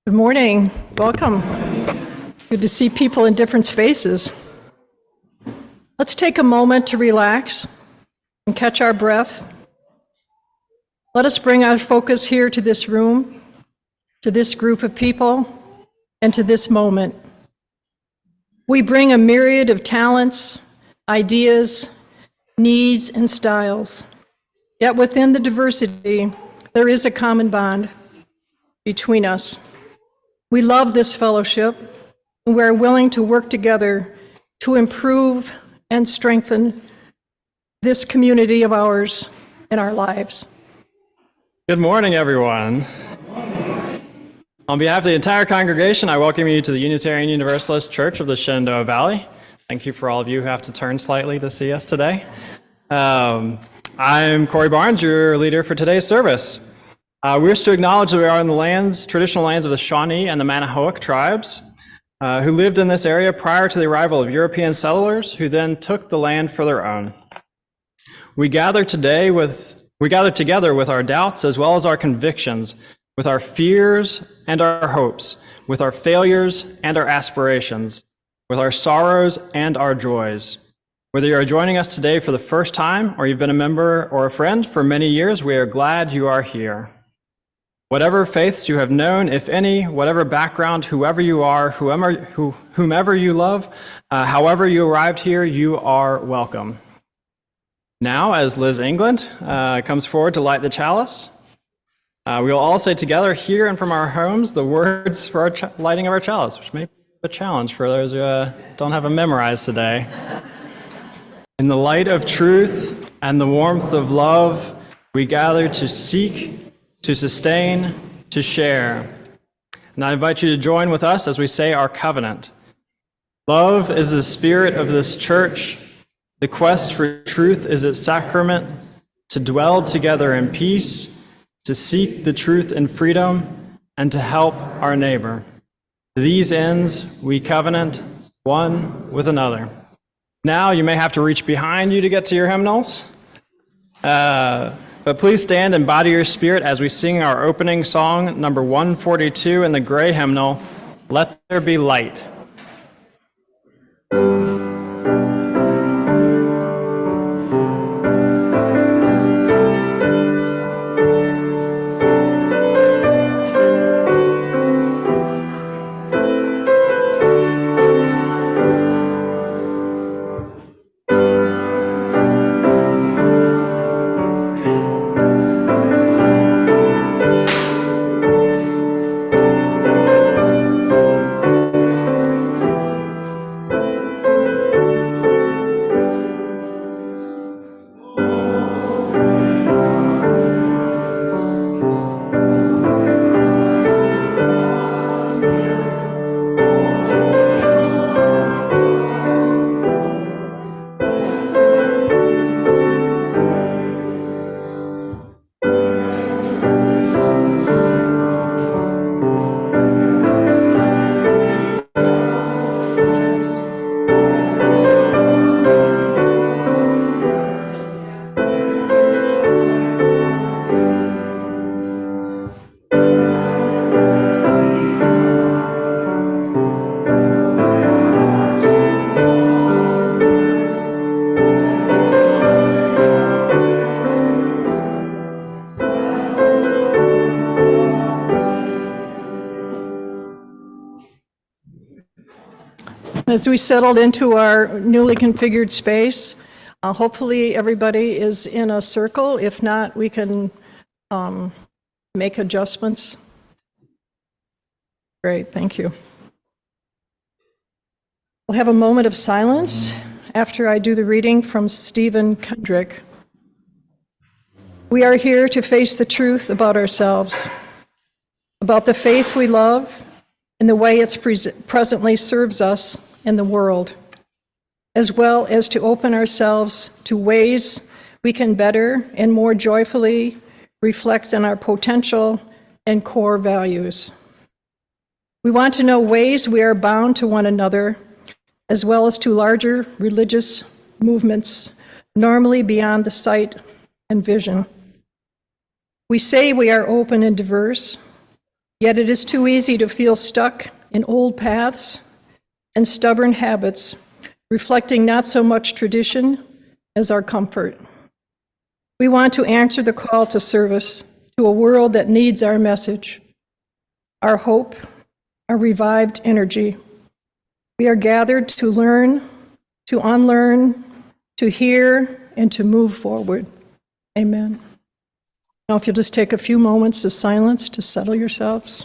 Morning. Welcome. Good to see people in different spaces. Let's take a moment to relax and catch our breath. Let us bring our focus here to this room, to this group of people, and to this moment. We bring a myriad of talents, ideas, needs, and styles. Yet within the diversity, there is a common bond between us. We love this fellowship, and we are willing to work together to improve and strengthen this community of ours in our lives. Good morning, everyone. On behalf of the entire congregation, I welcome you to the Unitarian Universalist Church of the Shenandoah Valley. Thank you for all of you who have to turn slightly to see us today. I'm Corey Barnes, your leader for today's service. We wish to acknowledge that we are in the traditional lands of the Shawnee and the Manahoac tribes, who lived in this area prior to the arrival of European settlers, who then took the land for their own. We gather together with our doubts as well as our convictions, with our fears and our hopes, with our failures and our aspirations, with our sorrows and our joys. Whether you are joining us today for the first time or you've been a member or a friend for many years, we are glad you are here. Whatever faiths you have known, if any, whatever background, whoever you are, whomever you love, however you arrived here, you are welcome. Now, as Liz England comes forward to light the chalice, we will all say together here and from our homes the words for our lighting of our chalice, which may be a challenge for those who don't have them memorized today. In the light of truth and the warmth of love, we gather to seek, to sustain, to share. And I invite you to join with us as we say our covenant. Love is the spirit of this church. The quest for truth is its sacrament. To dwell together in peace, to seek the truth in freedom, and to help our neighbor. To these ends, we covenant one with another. Now you may have to reach behind you to get to your hymnals. But please stand and body your spirit as we sing our opening song, number 142 in the gray hymnal, Let There Be Light. As we settled into our newly configured space, hopefully everybody is in a circle. If not, we can make adjustments. Great, thank you. We'll have a moment of silence after I do the reading from Stephen Kendrick. We are here to face the truth about ourselves, about the faith we love, and the way it presently serves us in the world, as well as to open ourselves to ways we can better and more joyfully reflect on our potential and core values. We want to know ways we are bound to one another, as well as to larger religious movements, normally beyond the sight and vision. We say we are open and diverse, yet it is too easy to feel stuck in old paths and stubborn habits, reflecting not so much tradition as our comfort. We want to answer the call to service to a world that needs our message, our hope, our revived energy. We are gathered to learn, to unlearn, to hear, and to move forward. Amen. Now, if you'll just take a few moments of silence to settle yourselves.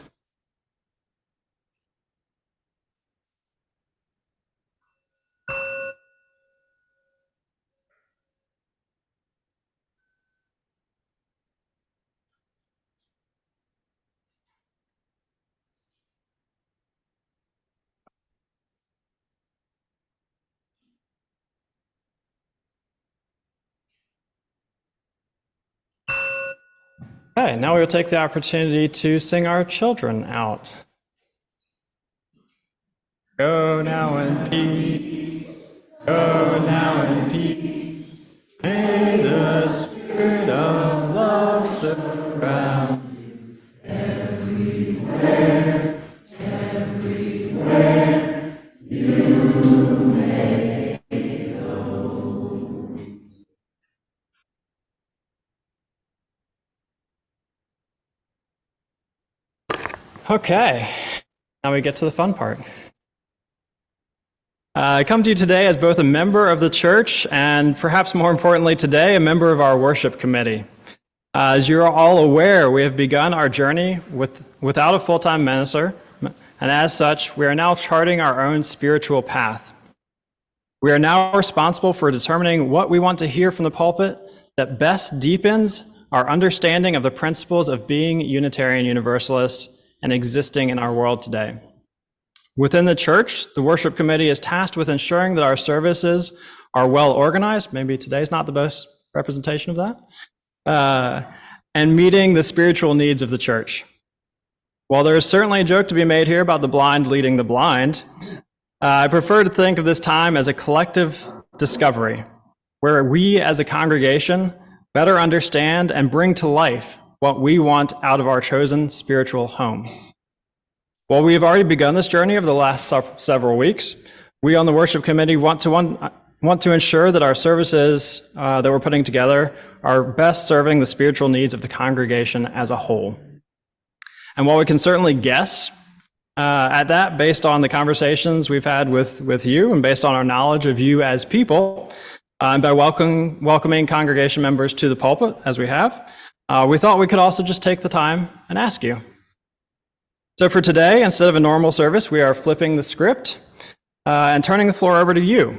Okay, now we will take the opportunity to sing our children out. Go now in peace, go now in peace. May the spirit of love surround you everywhere, everywhere you may go. Okay, now we get to the fun part. I come to you today as both a member of the church and perhaps more importantly today, a member of our worship committee. As you're all aware, we have begun our journey without a full-time minister, and as such, we are now charting our own spiritual path. We are now responsible for determining what we want to hear from the pulpit that best deepens our understanding of the principles of being Unitarian Universalist and existing in our world today. Within the church, the worship committee is tasked with ensuring that our services are well organized. Maybe today's not the best representation of that. And meeting the spiritual needs of the church. While there is certainly a joke to be made here about the blind leading the blind, I prefer to think of this time as a collective discovery, where we as a congregation better understand and bring to life what we want out of our chosen spiritual home. While we have already begun this journey over the last several weeks, we on the worship committee want to ensure that our services that we're putting together are best serving the spiritual needs of the congregation as a whole. And while we can certainly guess at that based on the conversations we've had with you and based on our knowledge of you as people, and by welcoming congregation members to the pulpit as we have, we thought we could also just take the time and ask you. So for today, instead of a normal service, we are flipping the script and turning the floor over to you.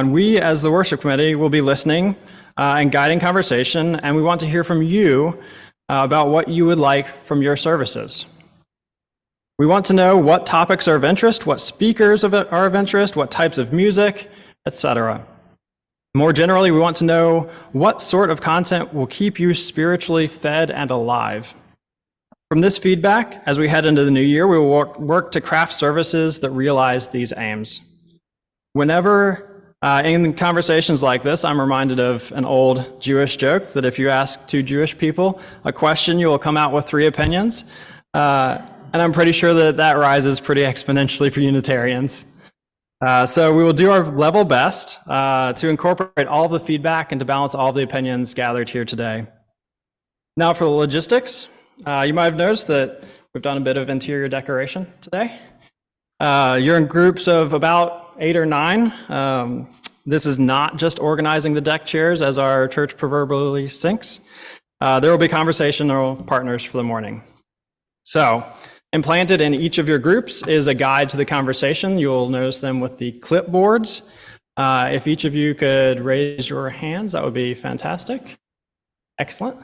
We, as the worship committee, will be listening and guiding conversation, and we want to hear from you about what you would like from your services. We want to know what topics are of interest, what speakers are of interest, what types of music, etc. More generally, we want to know what sort of content will keep you spiritually fed and alive. From this feedback, as we head into the new year, we will work to craft services that realize these aims. Whenever in conversations like this, I'm reminded of an old Jewish joke that if you ask two Jewish people a question, you will come out with three opinions. And I'm pretty sure that rises pretty exponentially for Unitarians. So we will do our level best to incorporate all of the feedback and to balance all of the opinions gathered here today. Now for the logistics. You might have noticed that we've done a bit of interior decoration today. You're in groups of about 8 or 9. This is not just organizing the deck chairs as our church proverbially sinks. There will be conversational partners for the morning. So, implanted in each of your groups is a guide to the conversation. You'll notice them with the clipboards. If each of you could raise your hands, that would be fantastic. Excellent.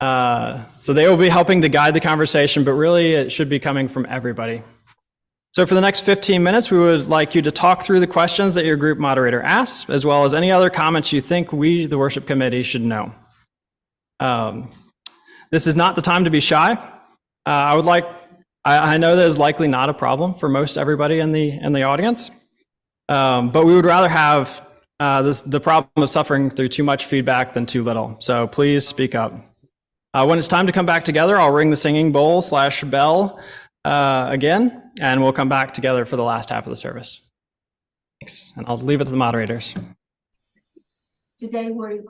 So they will be helping to guide the conversation, but really it should be coming from everybody. So for the next 15 minutes, we would like you to talk through the questions that your group moderator asks, as well as any other comments you think we, the worship committee, should know. This is not the time to be shy. I know that is likely not a problem for most everybody in the audience, but we would rather have the problem of suffering through too much feedback than too little. So please speak up. When it's time to come back together, I'll ring the singing bowl/bell again, and we'll come back together for the last half of the service. Thanks, and I'll leave it to the moderators. Today we're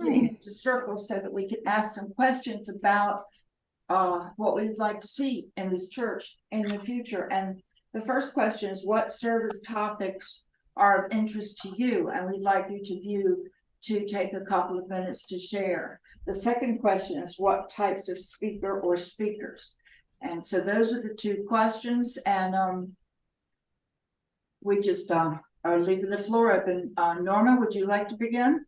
getting into circles so that we can ask some questions about what we'd like to see in this church in the future. And the first question is, what service topics are of interest to you? And we'd like you to take a couple of minutes to share. The second question is, what types of speaker or speakers? And so those are the two questions. And we just are leaving the floor open. Norma, would you like to begin?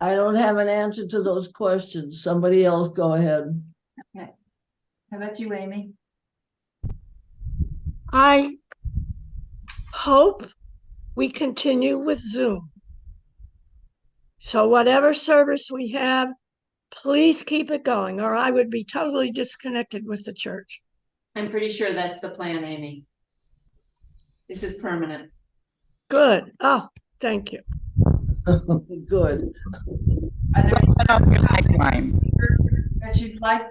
I don't have an answer to those questions. Somebody else go ahead. Okay. How about you, Amy? I hope we continue with Zoom. So whatever service we have, please keep it going, or I would be totally disconnected with the church. I'm pretty sure that's the plan, Amy. This is permanent. Good. Oh, thank you. Good. Are there any Set up your pipeline. speakers that you'd like,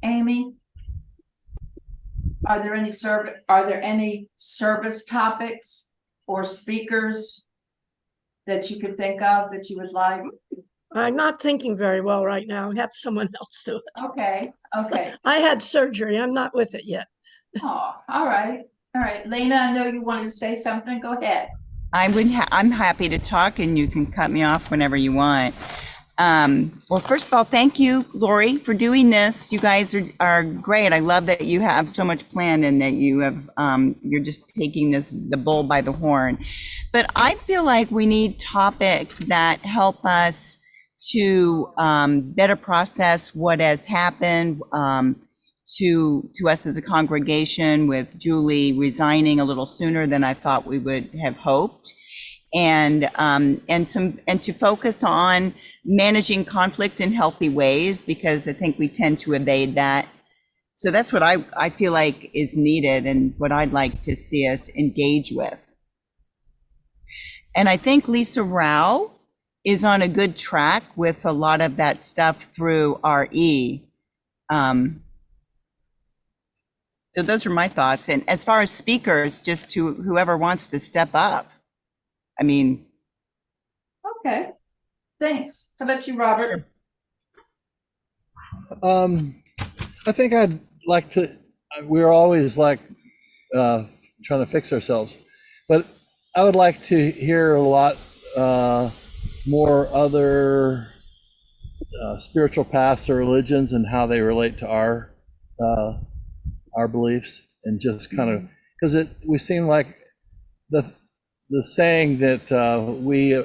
Amy? Are there any service topics or speakers that you could think of that you would like? I'm not thinking very well right now. Have someone else do it. Okay. I had surgery. I'm not with it yet. Oh, all right. Lena, I know you wanted to say something. Go ahead. I'm happy to talk, and you can cut me off whenever you want. Well, first of all, thank you, Lori, for doing this. You guys are great. I love that you have so much planned and that you have you're just taking the bull by the horn. But I feel like we need topics that help us to better process what has happened to us as a congregation, with Julie resigning a little sooner than I thought we would have hoped, and to focus on managing conflict in healthy ways, because I think we tend to evade that. So that's what I feel like is needed and what I'd like to see us engage with. And I think Lisa Rao is on a good track with a lot of that stuff through RE. So those are my thoughts. And as far as speakers, just to whoever wants to step up. I mean. Okay. Thanks. How about you, Robert? I think I'd like to, we're always like trying to fix ourselves, but I would like to hear a lot more other spiritual paths or religions and how they relate to our beliefs, and just kind of, because we seem like the saying that we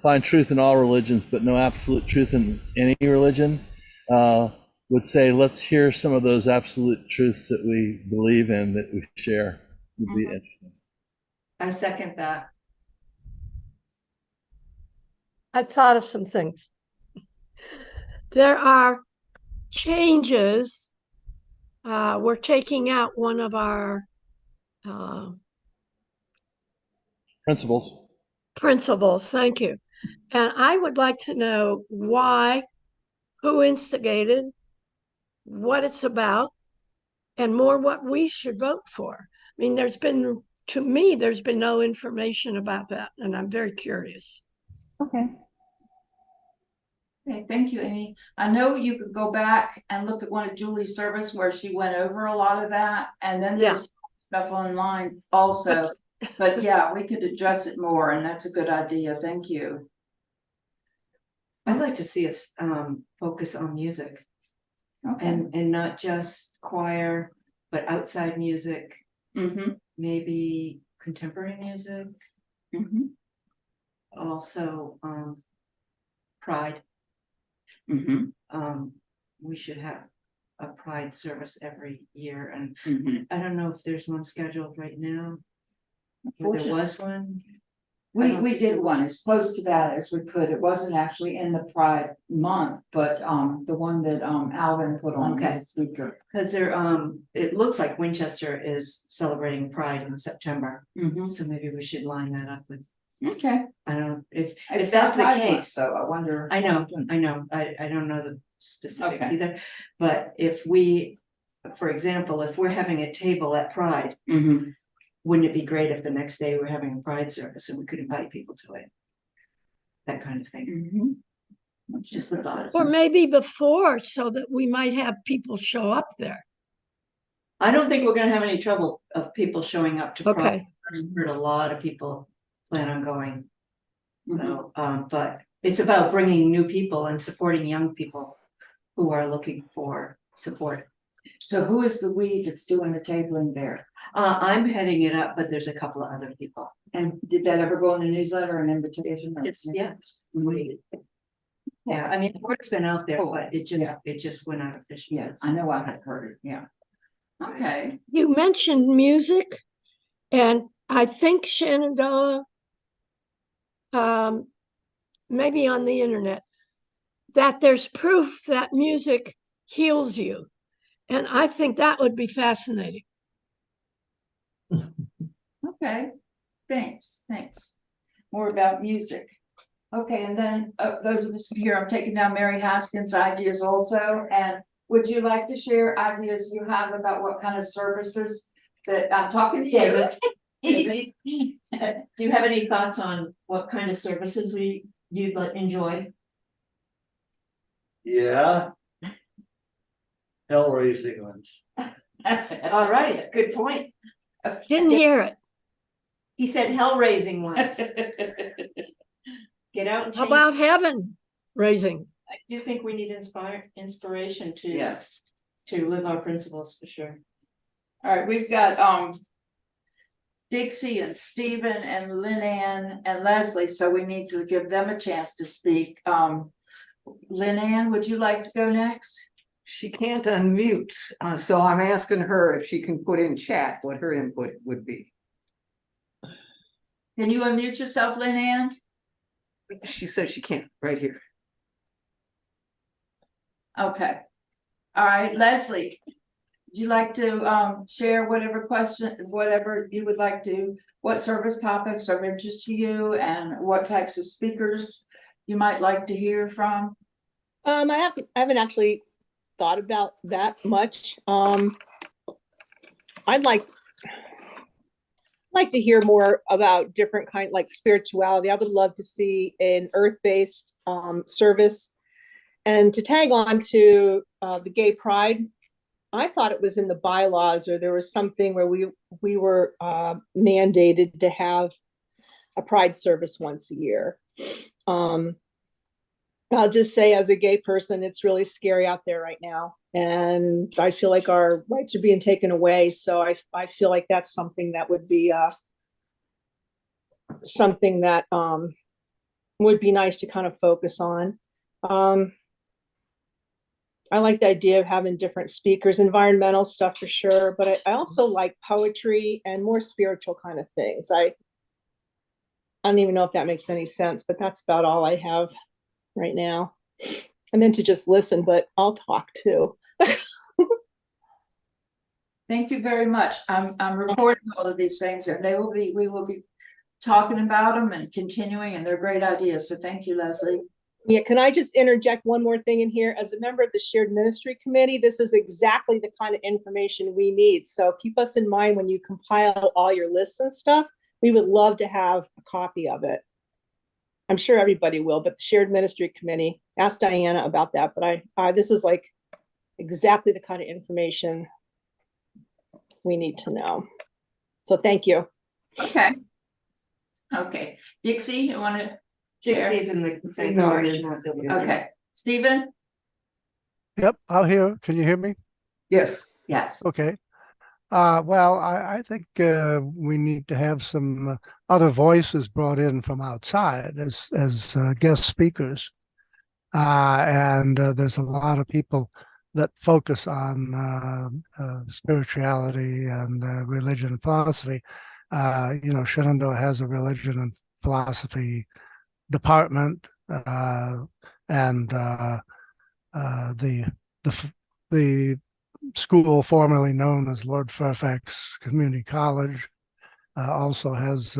find truth in all religions, but no absolute truth in any religion, would say, let's hear some of those absolute truths that we believe in, that we share. Would be interesting. I second that. I thought of some things. There are changes. We're taking out one of our principles. Thank you. And I would like to know why, who instigated, what it's about, and more what we should vote for. I mean, there's been no information about that, and I'm very curious. Okay. Okay, thank you, Amy. I know you could go back and look at one of Julie's service where she went over a lot of that, and then Yeah. there's stuff online also. But yeah, we could address it more, and that's a good idea. Thank you. I'd like to see us focus on music Okay. and not just choir, but outside music, Mm-hmm. maybe contemporary music, Mm-hmm. also pride. Mm-hmm. We should have a pride service every year, and Mm-hmm. I don't know if there's one scheduled right now. If there was one. I We don't we think did there one was. as close to that as we could. It wasn't actually in the Pride month, but the one that Alvin put on Okay. the speaker. Because there, it looks like Winchester is celebrating Pride in September, Mm-hmm. so maybe we should line that up with, Okay. I don't know, if It's that's the not Pride month, case. so I wonder. I know, I don't know the specifics Okay. either, but if we, for example, if we're having a table at Pride, Mm-hmm. wouldn't it be great if the next day we're having a Pride service and we could invite people to it? That kind of thing, Mm-hmm. just the thought. Or maybe before, so that we might have people show up there. I don't think we're gonna have any trouble of people showing up to Pride. Okay. I've heard a lot of people plan on going. Mhm. So, but it's about bringing new people and supporting young people who are looking for support. So who is the we that's doing the tabling there? I'm heading it up, but there's a couple of other people. And did that ever go in the newsletter, an invitation? or- Yeah. Mhm. Yeah, I mean, the word's been out there, Cool. but it just went out officially. Yeah, I know I had heard it, yeah. Okay. You mentioned music, and I think Shenandoah, maybe on the internet, that there's proof that music heals you. And I think that would be fascinating. Okay, thanks. More about music. Okay, and then those of us here, I'm taking down Mary Haskins' ideas also, and would you like to share ideas you have about what kind of services that I'm talking to you? Do you have any thoughts on what kind of services you'd like enjoy? Yeah. Hell raising ones. All right, good point. Didn't hear it. He said hell raising ones. Get out and How change. about heaven raising? I do think we need inspiration to. Yes. To live our principles, for sure. All right, we've got Dixie and Stephen and Lynn Ann and Leslie, so we need to give them a chance to speak. Lynn Ann, would you like to go next? She can't unmute, so I'm asking her if she can put in chat what her input would be. Can you unmute yourself, Lynn Ann? She says she can't, right here. Okay. All right, Leslie, would you like to share whatever you would like to, what service topics are of interest to you and what types of speakers you might like to hear from? I haven't actually thought about that much. I'd like to hear more about different kind, like spirituality. I would love to see an earth-based service. And to tag on to the gay pride, I thought it was in the bylaws, or there was something where we were mandated to have a pride service once a year. I'll just say, as a gay person, it's really scary out there right now, and I feel like our rights are being taken away. So I feel like that's something that would be something that would be nice to kind of focus on. I like the idea of having different speakers, environmental stuff for sure, but I also like poetry and more spiritual kind of things. I don't even know if that makes any sense, but that's about all I have right now. I meant to just listen, but I'll talk too. Thank you very much. I'm recording all of these things, and we will be talking about them and continuing, and they're great ideas. So thank you, Leslie. Yeah, can I just interject one more thing in here? As a member of the Shared Ministry Committee, this is exactly the kind of information we need. So keep us in mind when you compile all your lists and stuff. We would love to have a copy of it. I'm sure everybody will, but the shared ministry committee, ask Diana about that. But this is like exactly the kind of information we need to know. So thank you. Okay. Okay, Dixie, you want to share? Dixie's in the consent No, order. it She won't be able to do it. Okay, Stephen? Yep, I'll hear. Can you hear me? Yes. Yes. Okay. Well, I think we need to have some other voices brought in from outside as guest speakers. And there's a lot of people that focus on spirituality and religion and philosophy. Shenandoah has a religion and philosophy department, and the school formerly known as Lord Fairfax Community College also has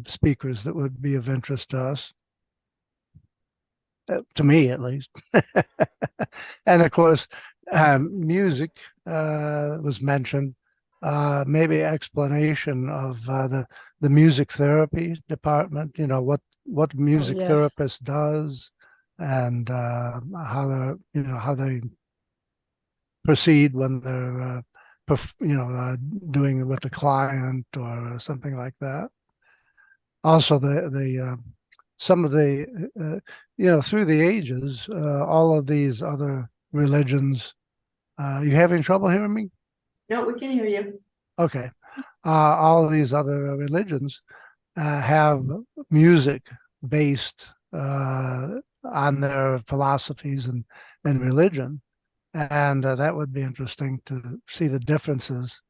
speakers that would be of interest to us, to me at least. And of course, music was mentioned. Maybe explanation of the music therapy department. What music yes. therapist does, and how they proceed when they're doing it with the client or something like that. Also, the some of the through the ages, all of these other religions. You having trouble hearing me? No, we can hear you. Okay. All of these other religions have music based on their philosophies and religion. And that would be interesting to see the differences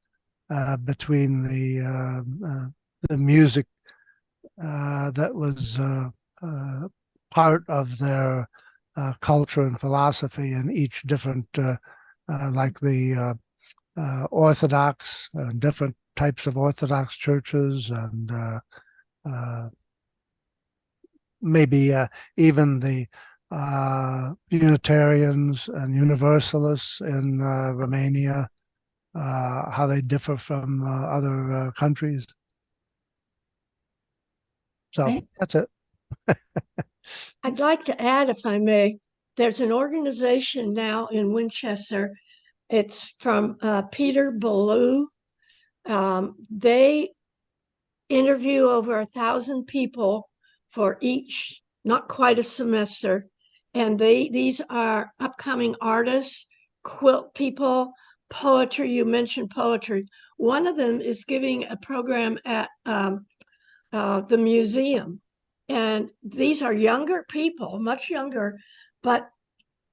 between the music that was part of their culture and philosophy in each different, like the Orthodox, different types of Orthodox churches, and maybe even the Unitarians and Universalists in Romania, how they differ from other countries. So that's it. I'd like to add, if I may, there's an organization now in Winchester. It's from Peter Ballou. They interview over 1,000 people for each, not quite a semester. And these are upcoming artists, quilt people, poetry. You mentioned poetry. One of them is giving a program at the museum. And these are younger people, much younger, but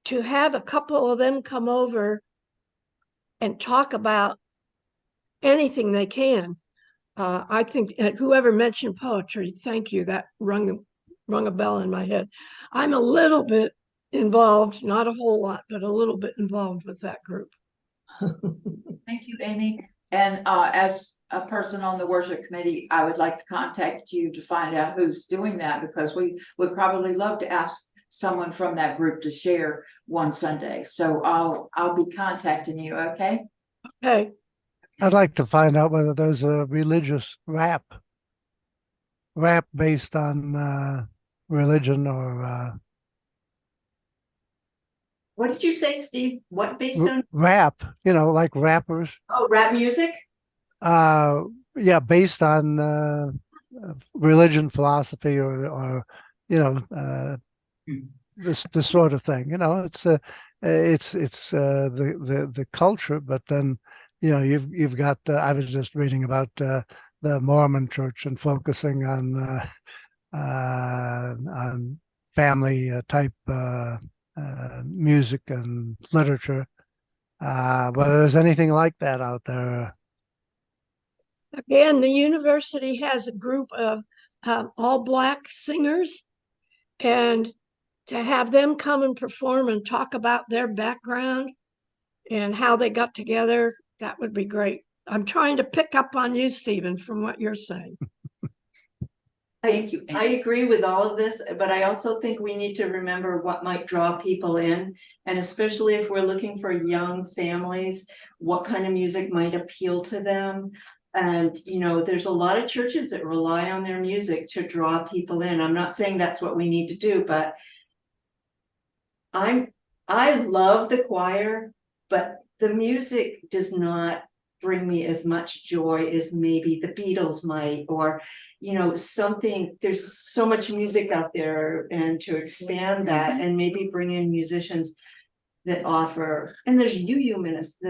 to have a couple of them come over and talk about anything they can, I think whoever mentioned poetry, thank you. That rung a bell in my head. I'm a little bit involved, not a whole lot, but a little bit involved with that group. Thank you, Amy. And as a person on the worship committee, I would like to contact you to find out who's doing that, because we would probably love to ask someone from that group to share one Sunday. So I'll be contacting you, okay? Okay. I'd like to find out whether there's a religious rap based on religion or What did you say, Steve? What based on? rap, like rappers. Oh, rap music? Yeah, based on religion, philosophy, or this sort of thing. It's the culture, but then you've got I was just reading about the Mormon Church and focusing on family type music and literature. Whether there's anything like that out there. Again, the university has a group of all Black singers, and to have them come and perform and talk about their background and how they got together, that would be great. I'm trying to pick up on you, Stephen, from what you're saying. Thank you. I agree with all of this, but I also think we need to remember what might draw people in. And especially if we're looking for young families, what kind of music might appeal to them. And, you know, there's a lot of churches that rely on their music to draw people in. I'm not saying that's what we need to do, but I love the choir, but the music does not bring me as much joy as maybe the Beatles might, or, you know, something, there's so much music out there, and to expand that and maybe bring in musicians that offer, and there's musicians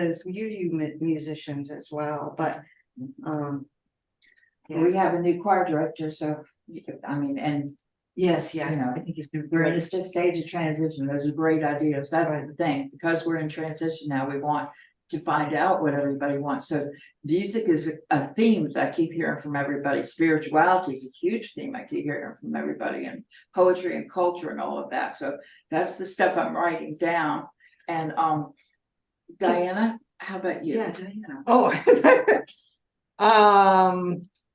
as well, but, We have a new choir director, so, I mean, and yes, you yeah, know, I think it's been we're in great. a stage of transition. Those are great ideas. That's Right. the thing, because we're in transition now, we want to find out what everybody wants. So music is a theme that I keep hearing from everybody. Spirituality is a huge theme I keep hearing from everybody, and poetry and culture and all of that. So that's the stuff I'm writing down. And Diana, how about you? Yeah, Diana. Oh.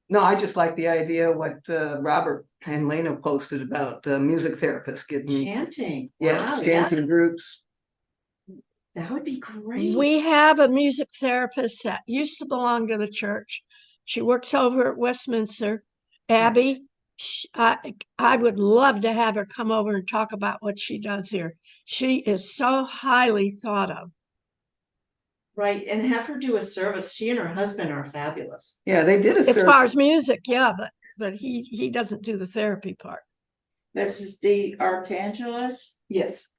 No, I just like the idea what Robert and Lena posted about music therapists getting, Chanting. yeah, Wow, chanting groups. that would be great. We have a music therapist that used to belong to the church. She works over at Westminster. Abby, I would love to have her come over and talk about what she does here. She is so highly thought of. Right, and have her do a service. She and her husband are fabulous. Yeah, they did a As far as music, yeah, but he doesn't do the therapy part. This is the Archangelist, Yes,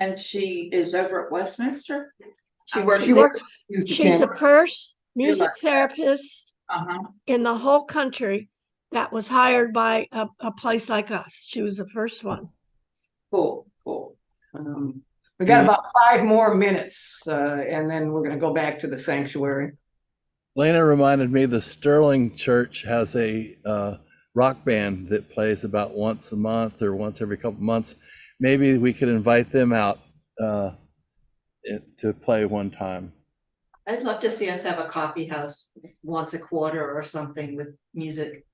and she is over at Westminster. she works. She works. She's the first music like that. therapist in the whole country that was hired by a place like us. She was the first one. Cool. We got about 5 more minutes, and then we're gonna go back to the sanctuary. Lena reminded me the Sterling Church has a rock band that plays about once a month or once every couple months. Maybe we could invite them out to play one time. I'd love to see us have a coffee house once a quarter or something with music.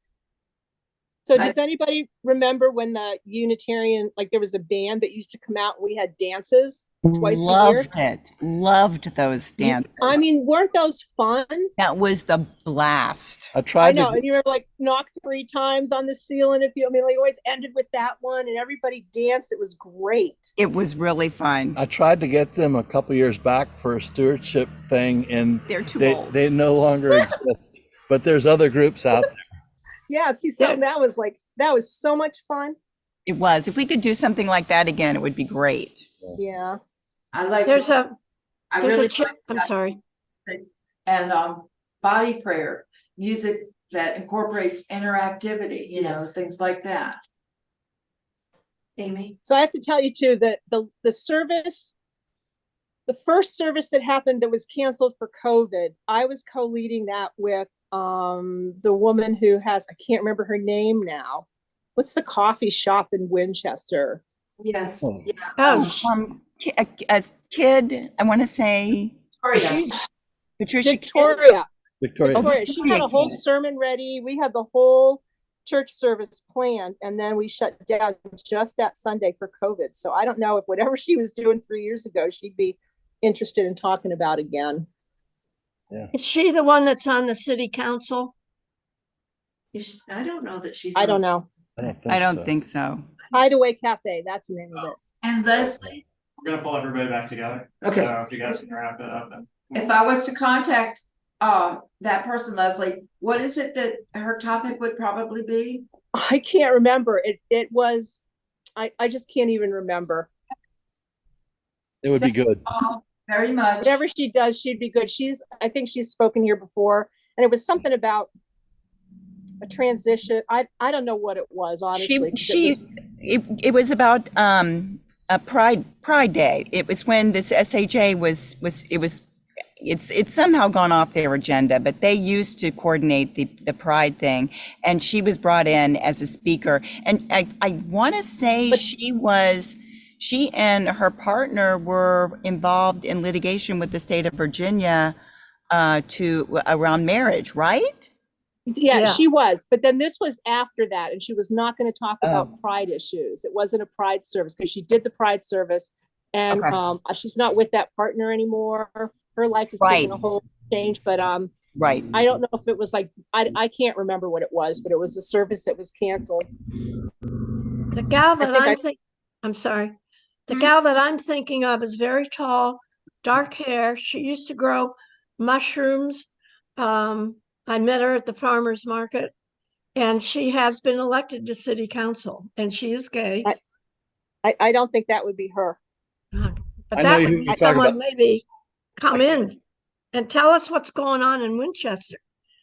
So does anybody remember when the Unitarian, like there was a band that used to come out and we had dances twice a year? Loved it. Loved those dances. I mean, weren't those fun? That was the blast. I I tried know, to. and you remember like knock 3 times on the ceiling. If you, I mean, like always ended with that one, and everybody danced. It was great. It was really fun. I tried to get them a couple years back for a stewardship thing, and They're too old. they no longer exist. But there's other groups out there. Yeah, see, something that was so much fun. It was. If we could do something like that again, it would be great. Yeah. I like. There's a I there's really a like I'm that. sorry. And body prayer, music that incorporates interactivity, you know, Yes. things like that. Amy? So I have to tell you too that the service, the first service that happened that was canceled for COVID, I was co-leading that with the woman who has, I can't remember her name now. What's the coffee shop in Winchester? Yes. Oh. Yeah. Oh, A kid, I want to say Victoria. she's Patricia. Victoria. Victoria. She had a whole sermon ready. We had the whole church service planned, and then we shut down just that Sunday for COVID. So I don't know if whatever she was doing 3 years ago, she'd be interested in talking about again. is she the one that's on the city council? I don't know that she's. I don't know. I don't think so. Hideaway Cafe, that's the name of it. And Leslie, We're gonna pull everybody back together. Okay. So if you guys can wrap it up. if I was to contact that person, Leslie, what is it that her topic would probably be? I can't remember. It was, I just can't even remember. It would be good. Very much. Whatever she does, she'd be good. I think she's spoken here before, and it was something about a transition. I don't know what it was, honestly. It was about a Pride Day. It was when this SHA it's somehow gone off their agenda, but they used to coordinate the Pride thing, and she was brought in as a speaker. And I want to say she and her partner were involved in litigation with the state of Virginia around marriage, right? Yeah, Yeah. she was, but then this was after that, and she was not going to talk Oh. about pride issues. It wasn't a pride service because she did the pride service, and Okay. she's not with that partner anymore. Her life has Right. taken a whole change, but Right. I don't know if it was like I can't remember what it was, but it was a service that was canceled. The gal that I'm sorry. The gal that I'm thinking of is very tall, dark hair. She used to grow mushrooms. I met her at the farmer's market, and she has been elected to city council, and she is gay. I don't think that would be her. But I know that who would be you're talking someone about. maybe come in and tell us what's going on in Winchester,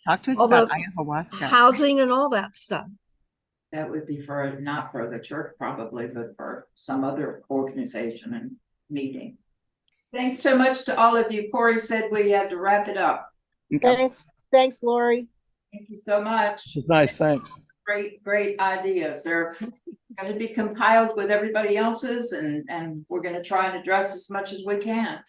Talk to us all about the ayahuasca. housing and all that stuff. That would be for, not for the church probably, but for some other organization and meeting. Thanks so much to all of you. Corey said we had to wrap it up. Okay. Thanks, Lori. Thank you so much. It's nice, thanks. Great ideas. They're going to be compiled with everybody else's, and we're going to try and address as much as we can.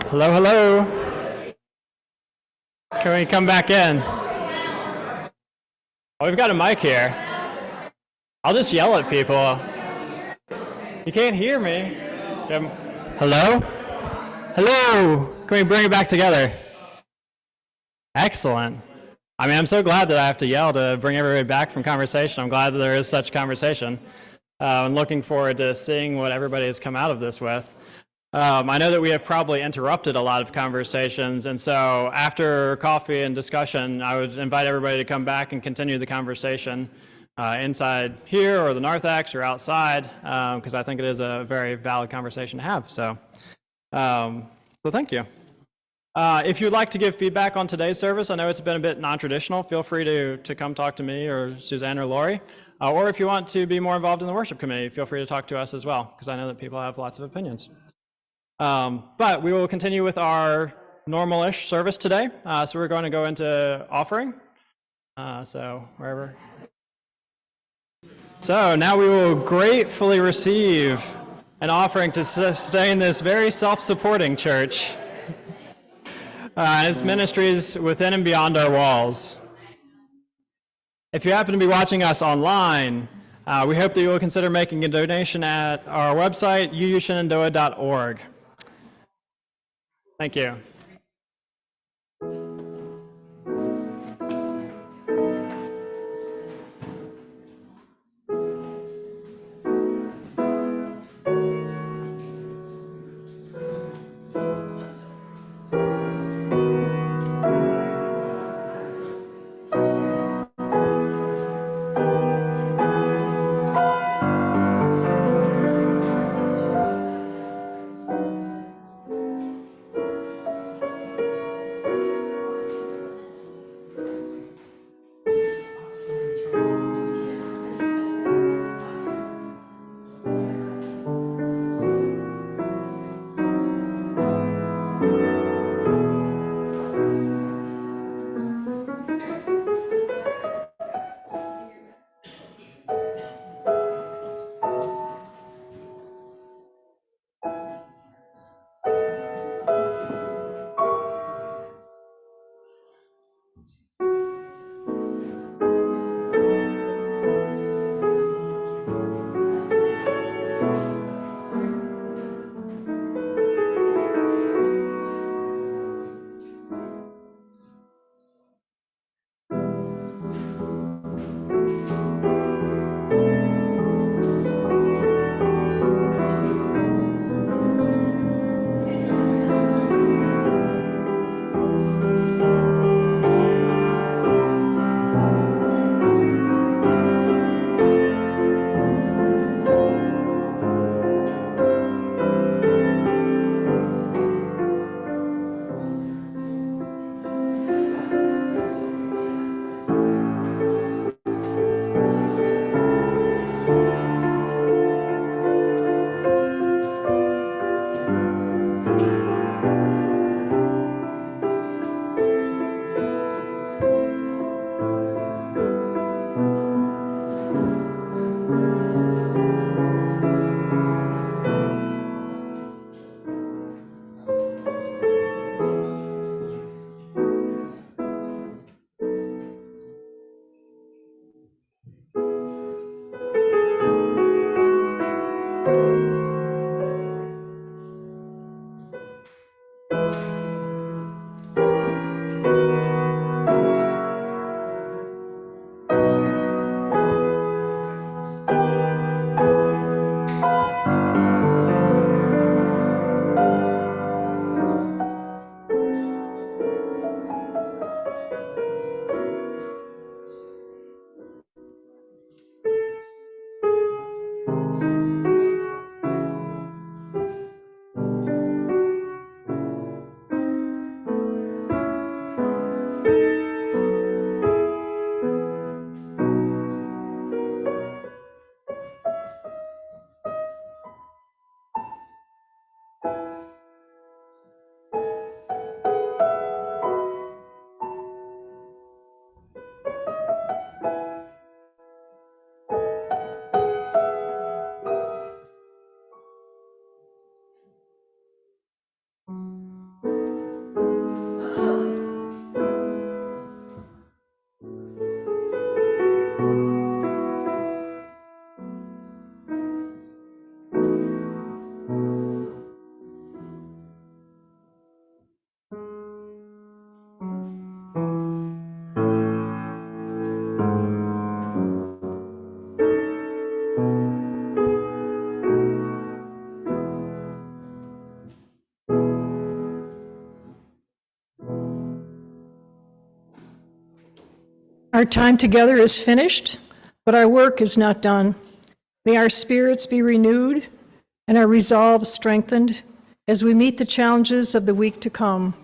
Hello, hello. Can we come back in? Oh, we've got a mic here. I'll just yell at people. You can't hear me. Hello? Hello? Can we bring it back together? Excellent. I mean, I'm so glad that I have to yell to bring everybody back from conversation. I'm glad that there is such conversation. I'm looking forward to seeing what everybody has come out of this with. I know that we have probably interrupted a lot of conversations, and so after coffee and discussion, I would invite everybody to come back and continue the conversation inside here or the narthex or outside, because I think it is a very valid conversation to have. So thank you. If you'd like to give feedback on today's service, I know it's been a bit non-traditional, feel free to come talk to me or Suzanne or Lori. Or if you want to be more involved in the worship committee, feel free to talk to us as well, because I know that people have lots of opinions. But we will continue with our normal-ish service today. So we're going to go into offering. So wherever. So now we will gratefully receive an offering to sustain this very self-supporting church and its ministries within and beyond our walls. If you happen to be watching us online, we hope that you will consider making a donation at our website, uushenandoah.org. Thank you. Our time together is finished, but our work is not done. May our spirits be renewed and our resolve strengthened as we meet the challenges of the week to come.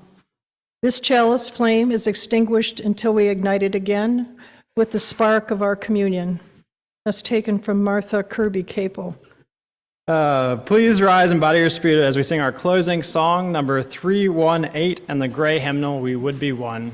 This chalice flame is extinguished until we ignite it again with the spark of our communion. That's taken from Martha Kirby Capel. Please rise and bow to your spirit as we sing our closing song, number 318, and the gray hymnal, We Would Be One.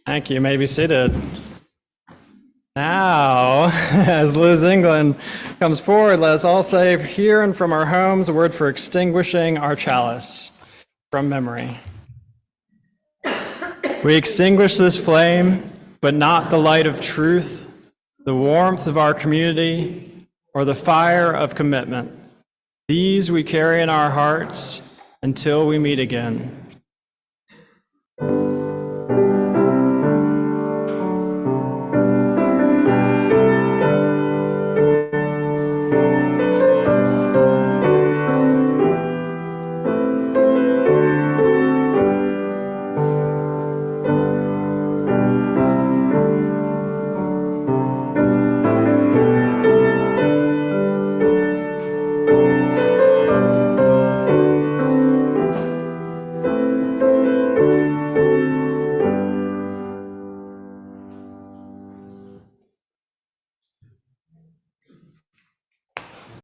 Thank you. You may be seated. Now, as Liz England comes forward, let us all say, here and from our homes, a word for extinguishing our chalice from memory. We extinguish this flame, but not the light of truth, the warmth of our community, or the fire of commitment. These we carry in our hearts until we meet again.